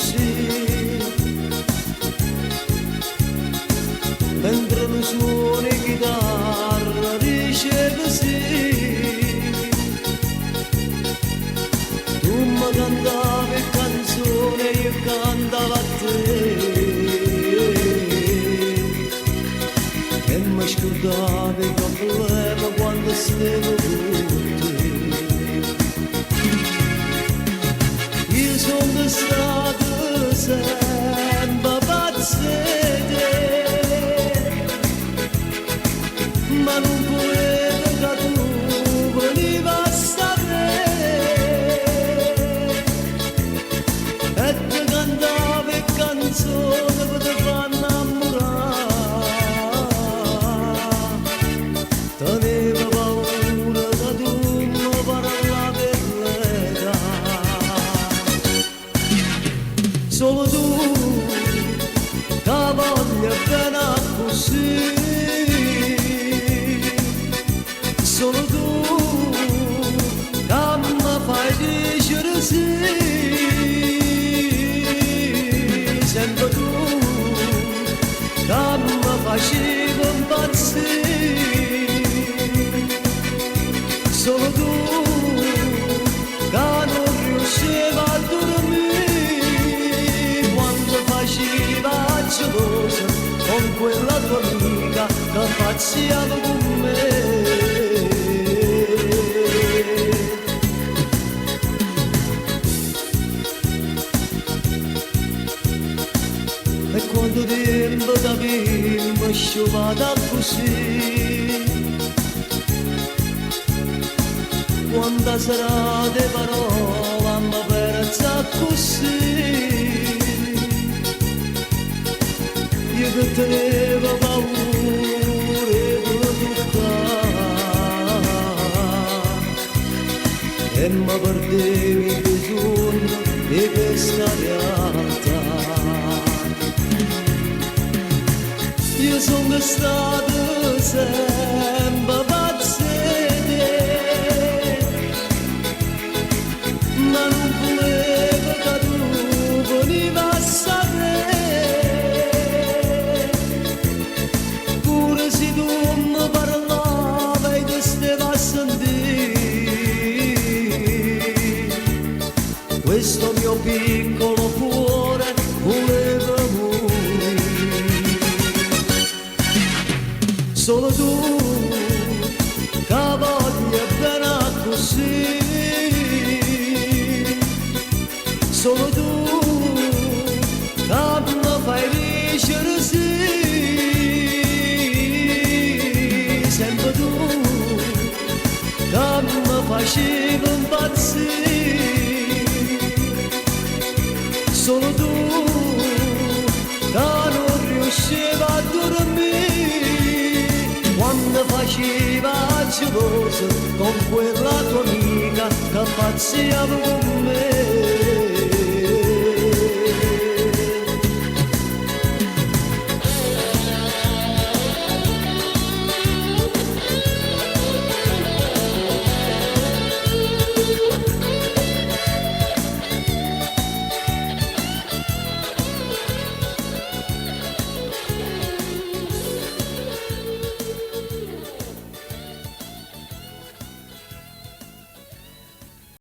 così, mentre mi suoni chitarra dice così, tu mi cantavi canzone e io cantavo a te, e mi scordavi i problemi quando stavo con te. Io sono stato sempre pazzete, ma non volevo che tu venivi a sapere, e ti cantavi canzoni per te far innamorare, tenevo paura che tu mi parlavi verità. Solo tu che voglio bene così, solo tu che mi fai dicere sì, sempre tu che mi facevi impazzire, solo tu che non riuscivo a dormire quando faceva gelosa con quella tua amica che pazziava con me. E quando tempo da bimbo sciovata così, quando sarà di parola mi perza così, io che tenevo paura di toccare e mi perdevi il bisogno di questa realtà. Io sono stato sempre pazzete, ma non volevo che tu venivi a sapere, pure se tu mi parlavi e ti stavi a sentire, questo mio piccolo cuore voleva morire. Solo tu che voglio bene così, solo tu che mi fai dicere sì, sempre tu che mi facevi impazzire, solo tu che non riuscivo a dormire quando faceva gelosa con quella tua amica che pazziava con me.